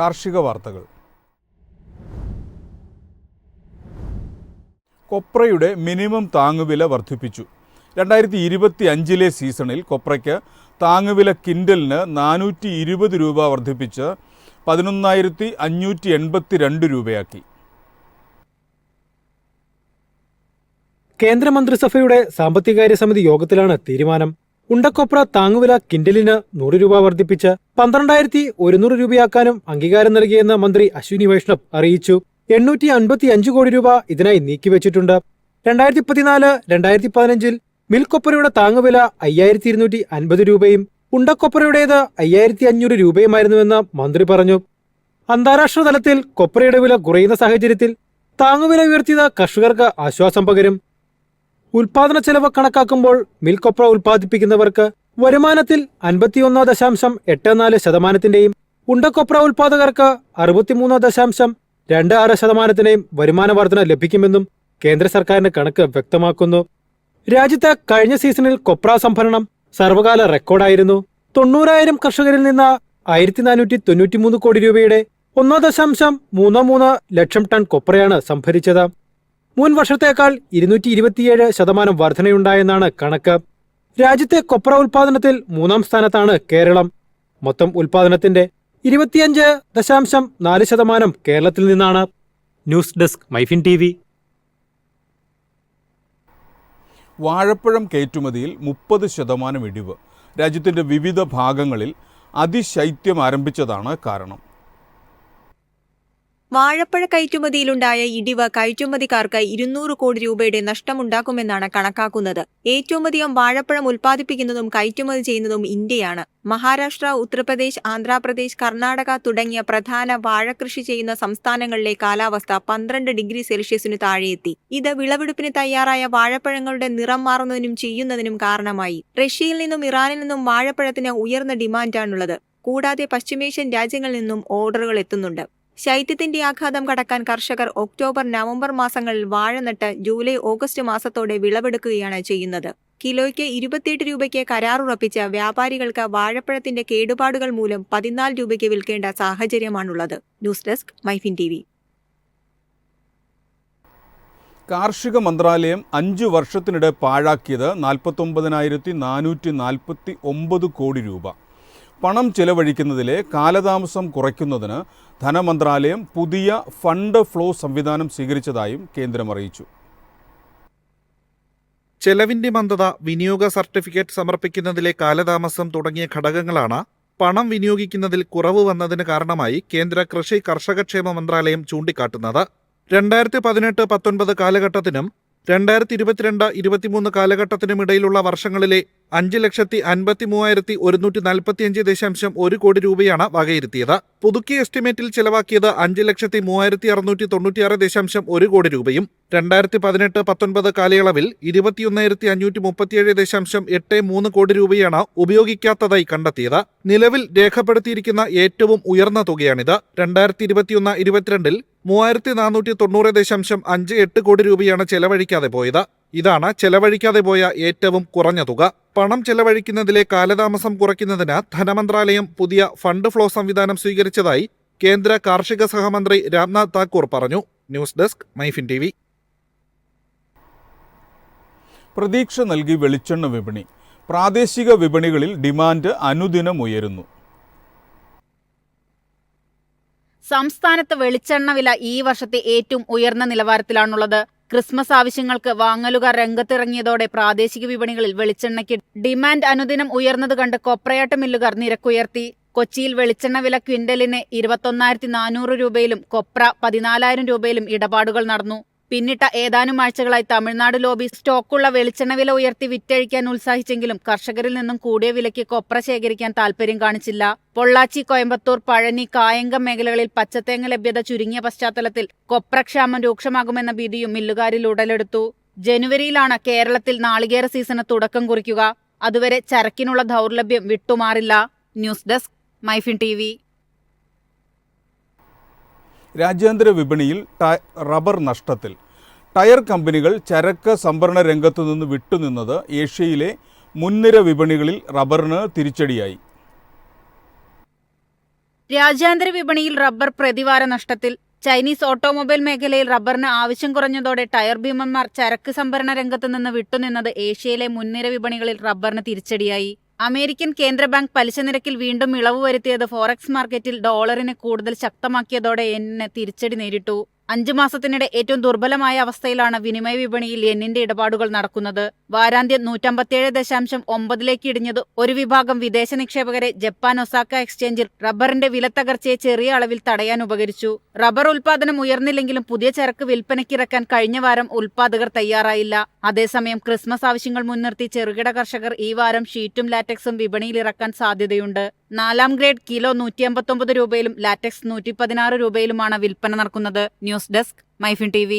കാർഷിക വാർത്തകൾ. കൊപ്രയുടെ മിനിമം താങ്ങുവില വർദ്ധിപ്പിച്ചു. 2025 സീസണിൽ കൊപ്രയ്ക്ക് താങ്ങുവില കിൻഡലിന് 420 രൂപ വർദ്ധിപ്പിച്ച് 11,582 രൂപയാക്കി. കേന്ദ്രമന്ത്രിസഭയുടെ സാമ്പത്തികകാര്യ സമിതി യോഗത്തിലാണ് തീരുമാനം. ഉണ്ടക്കൊപ്ര താങ്ങുവില കിൻഡലിന് 100 രൂപ വർദ്ധിപ്പിച്ച് 12,100 രൂപയാക്കാനും അംഗീകാരം നൽകിയെന്ന് മന്ത്രി അശ്വിനി വൈഷ്ണവ് അറിയിച്ചു. 855 കോടി രൂപ ഇതിനായി നീക്കിവച്ചിട്ടുണ്ട്. 2014-2015 മിൽക്കൊപ്രയുടെ താങ്ങുവില 5,250 രൂപയും ഉണ്ടക്കൊപ്രയുടേത് 5,500 രൂപയുമായിരുന്നുവെന്ന് മന്ത്രി പറഞ്ഞു. അന്താരാഷ്ട്ര തലത്തിൽ കൊപ്രയുടെ വില കുറയുന്ന സാഹചര്യത്തിൽ താങ്ങുവില ഉയർത്തിയത് കർഷകർക്ക് ആശ്വാസം പകരും. ഉൽപാദന ചെലവ് കണക്കാക്കുമ്പോൾ മിൽക്കൊപ്ര ഉൽപ്പാദിപ്പിക്കുന്നവർക്ക് വരുമാനത്തിൽ 51.84% ഉണ്ടക്കൊപ്ര ഉൽപാദകർക്ക് 63.26% വരുമാന വർധന ലഭിക്കുമെന്നും കേന്ദ്ര സർക്കാരിന്റെ കണക്ക് വ്യക്തമാക്കുന്നു. രാജ്യത്ത് കഴിഞ്ഞ സീസണിൽ കൊപ്ര സംഭരണം സർവകാല റെക്കോർഡായിരുന്നു. 90,000 കർഷകരിൽ നിന്ന് 1,493 കോടി രൂപയുടെ 1.33 ലക്ഷം ടൺ കൊപ്രയാണ് സംഭരിച്ചത്. മുൻ വർഷത്തേക്കാൾ 227% വർധനയുണ്ടായെന്നാണ് കണക്ക്. രാജ്യത്തെ കൊപ്ര ഉൽപാദനത്തിൽ 3ാം സ്ഥാനത്താണ് കേരളം. മൊത്തം ഉൽപാദനത്തിന്റെ 25.4% കേരളത്തിൽ നിന്നാണ്. News desk MyFin TV. വാഴപ്പഴം കയറ്റുമതിയിൽ 30% ഇടിവ്. രാജ്യത്തിൻ്റെ വിവിധ ഭാഗങ്ങളിൽ അതിശൈത്യം ആരംഭിച്ചതാണ് കാരണം. വാഴപ്പഴ കയറ്റുമതിയിലുണ്ടായ ഇടിവ് കയറ്റുമതിക്കാർക്ക് 200 കോടി രൂപയുടെ നഷ്ടമുണ്ടാക്കുമെന്നാണ് കണക്കാക്കുന്നത്. ഏറ്റവും അധികം വാഴപ്പഴം ഉൽപ്പാദിപ്പിക്കുന്നതും കയറ്റുമതി ചെയ്യുന്നതും ഇന്ത്യയാണ്. മഹാരാഷ്ട്ര, ഉത്തർപ്രദേശ്, ആന്ധ്രാപ്രദേശ്, കർണാടക തുടങ്ങിയ പ്രധാന വാഴകൃഷി ചെയ്യുന്ന സംസ്ഥാനങ്ങളിലെ കാലാവസ്ഥ 12 ഡിഗ്രി സെൽഷ്യസിനു താഴെയെത്തി. ഇത് വിളവെടുപ്പിന് തയ്യാറായ വാഴപ്പഴങ്ങളുടെ നിറം മാറുന്നതിനും ചെയ്യുന്നതിനും കാരണമായി. റഷ്യയിൽ നിന്നും ഇറാനിൽ നിന്നും വാഴപ്പഴത്തിന് ഉയർന്ന ഡിമാൻഡാണുള്ളത്. കൂടാതെ പശ്ചിമേഷ്യൻ രാജ്യങ്ങളിൽ നിന്നും ഓർഡറുകൾ എത്തുന്നുണ്ട്. ശൈത്യത്തിന്റെ ആഘാതം കടക്കാൻ കർഷകർ ഒക്ടോബർ, നവംബർ മാസങ്ങളിൽ വാഴ നട്ട് ജൂലൈ, ഓഗസ്റ്റ് മാസത്തോടെ വിളവെടുക്കുകയാണ് ചെയ്യുന്നത്. കിലോയ്ക്ക് 28 രൂപയ്ക്ക് കരാറുറപ്പിച്ച വ്യാപാരികൾക്ക് വാഴപ്പഴത്തിന്റെ കേടുപാടുകൾ മൂലം 14 രൂപയ്ക്ക് വിൽക്കേണ്ട സാഹചര്യമാണുള്ളത്. News desk MyFin TV. കാർഷിക മന്ത്രാലയം 5 വർഷത്തിനിടെ പാഴാക്കിയത് 49,449 കോടി രൂപ. പണം ചെലവഴിക്കുന്നതിലെ കാലതാമസം കുറയ്ക്കുന്നതിന് ധനമന്ത്രാലയം പുതിയ ഫണ്ട് ഫ്ലോ സംവിധാനം സ്വീകരിച്ചതായും കേന്ദ്രം അറിയിച്ചു. ചെലവിന്റെ മന്ദത, വിനിയോഗ സർട്ടിഫിക്കറ്റ് സമർപ്പിക്കുന്നതിലെ കാലതാമസം തുടങ്ങിയ ഘടകങ്ങളാണ് പണം വിനിയോഗിക്കുന്നതിൽ കുറവ് വന്നതിന് കാരണമായി കേന്ദ്ര കൃഷി കർഷകക്ഷേമ മന്ത്രാലയം ചൂണ്ടിക്കാട്ടുന്നത്. 2018-19 കാലഘട്ടത്തിനും 2022-23 കാലഘട്ടത്തിനുമിടയിലുള്ള വർഷങ്ങളിലെ 5,53,145.1 കോടി രൂപയാണ് വകയിരുത്തിയത്. പുതുക്കിയ എസ്റ്റിമേറ്റിൽ ചെലവാക്കിയത് 5,03,696.1 കോടി രൂപയും 2018-19 കാലയളവിൽ 21,537.83 കോടി രൂപയാണ് ഉപയോഗിക്കാത്തതായി കണ്ടെത്തിയത്. നിലവിൽ രേഖപ്പെടുത്തിയിരിക്കുന്ന ഏറ്റവും ഉയർന്ന തുകയാണിത്. 2021-22 3,490.58 കോടി രൂപയാണ് ചെലവഴിക്കാതെ പോയത്. ഇതാണ് ചെലവഴിക്കാതെ പോയ ഏറ്റവും കുറഞ്ഞ തുക. പണം ചെലവഴിക്കുന്നതിലെ കാലതാമസം കുറയ്ക്കുന്നതിന് ധനമന്ത്രാലയം പുതിയ ഫണ്ട് ഫ്ലോ സംവിധാനം സ്വീകരിച്ചതായി കേന്ദ്ര കാർഷിക സഹമന്ത്രി രാംനാഥ് താക്കൂർ പറഞ്ഞു. News desk MyFin TV. പ്രതീക്ഷ നൽകി വെളിച്ചെണ്ണ വിപണി. പ്രാദേശിക വിപണികളിൽ ഡിമാൻഡ് അനുദിനം ഉയരുന്നു. സംസ്ഥാനത്ത് വെളിച്ചെണ്ണ വില ഈ വർഷത്തെ ഏറ്റവും ഉയർന്ന നിലവാരത്തിലാണുള്ളത്. ക്രിസ്മസ് ആവശ്യങ്ങൾക്ക് വാങ്ങലുകാർ രംഗത്തിറങ്ങിയതോടെ പ്രാദേശിക വിപണികളിൽ വെളിച്ചെണ്ണയ്ക്ക് ഡിമാൻഡ് അനുദിനം ഉയർന്നത് കണ്ട് കൊപ്രയാട്ട് മില്ലുകാർ നിരക്കുയർത്തി. കൊച്ചിയിൽ വെളിച്ചെണ്ണ വില ക്വിന്റലിന് 21,400 രൂപയിലും കൊപ്ര 14,000 രൂപയിലും ഇടപാടുകൾ നടന്നു. പിന്നിട്ട ഏതാനും ആഴ്ചകളായി തമിഴ്നാട് ലോബി സ്റ്റോക്കുള്ള വെളിച്ചെണ്ണ വില ഉയർത്തി വിറ്റഴിക്കാൻ ഉത്സാഹിച്ചെങ്കിലും കർഷകരിൽ നിന്നും കൂടിയ വിലയ്ക്ക് കൊപ്ര ശേഖരിക്കാൻ താൽപര്യം കാണിച്ചില്ല. പൊള്ളാച്ചി, കോയമ്പത്തൂർ, പഴനി, കായംഗം മേഖലകളിൽ പച്ചത്തേങ്ങ ലഭ്യത ചുരുങ്ങിയ പശ്ചാത്തലത്തിൽ കൊപ്രക്ഷാമം രൂക്ഷമാകുമെന്ന ഭീതിയും മില്ലുകാരിൽ ഉടലെടുത്തു. ജനുവരിയിലാണ് കേരളത്തിൽ നാളികേര സീസണ് തുടക്കം കുറിക്കുക. അതുവരെ ചരക്കിനുള്ള ദൗർലഭ്യം വിട്ടുമാറില്ല. News desk MyFin TV. രാജ്യാന്തര വിപണിയിൽ റബ്ബർ നഷ്ടത്തിൽ. ടയർ കമ്പനികൾ ചരക്ക് സംഭരണ രംഗത്തു നിന്ന് വിട്ടുനിന്നത് ഏഷ്യയിലെ മുൻനിര വിപണികളിൽ റബ്ബറിന് തിരിച്ചടിയായി. രാജ്യാന്തര വിപണിയിൽ റബ്ബർ പ്രതിവാര നഷ്ടത്തിൽ. ചൈനീസ് ഓട്ടോമൊബൈൽ മേഖലയിൽ റബ്ബറിന് ആവശ്യം കുറഞ്ഞതോടെ ടയർ ഭീമന്മാർ ചരക്ക് സംഭരണ രംഗത്ത് നിന്ന് വിട്ടുനിന്നത് ഏഷ്യയിലെ മുൻനിര വിപണികളിൽ റബ്ബറിന് തിരിച്ചടിയായി. അമേരിക്കൻ കേന്ദ്ര ബാങ്ക് പലിശ നിരക്കിൽ വീണ്ടും ഇളവ് വരുത്തിയത് ഫോറക്സ് മാർക്കറ്റിൽ ഡോളറിനെ കൂടുതൽ ശക്തമാക്കിയതോടെ യെന്നിന് തിരിച്ചടി നേരിട്ടു. 5 മാസത്തിനിടെ ഏറ്റവും ദുർബലമായ അവസ്ഥയിലാണ് വിനിമയ വിപണിയിൽ യെന്നിന്റെ ഇടപാടുകൾ നടക്കുന്നത്. വാരാന്ത്യം 157.9 ഇടിഞ്ഞത് ഒരു വിഭാഗം വിദേശ നിക്ഷേപകരെ ജപ്പാൻ ഒസാക്ക എക്സ്ചേഞ്ചിൽ റബ്ബറിന്റെ വിലത്തകർച്ചയെ ചെറിയ അളവിൽ തടയാൻ ഉപകരിച്ചു. റബ്ബർ ഉൽപാദനം ഉയർന്നില്ലെങ്കിലും പുതിയ ചരക്ക് വിൽപ്പനയ്ക്കിറക്കാൻ കഴിഞ്ഞ വാരം ഉൽപാദകർ തയ്യാറായില്ല. അതേസമയം ക്രിസ്മസ് ആവശ്യങ്ങൾ മുൻനിർത്തി ചെറുകിട കർഷകർ ഈ വാരം ഷീറ്റും ലാറ്റക്സും വിപണിയിലിറക്കാൻ സാധ്യതയുണ്ട്. 4ാം ഗ്രേഡ് കിലോ 159 രൂപയിലും ലാറ്റക്സ് 116 രൂപയിലുമാണ് വിൽപ്പന നടക്കുന്നത്. News desk MyFin TV.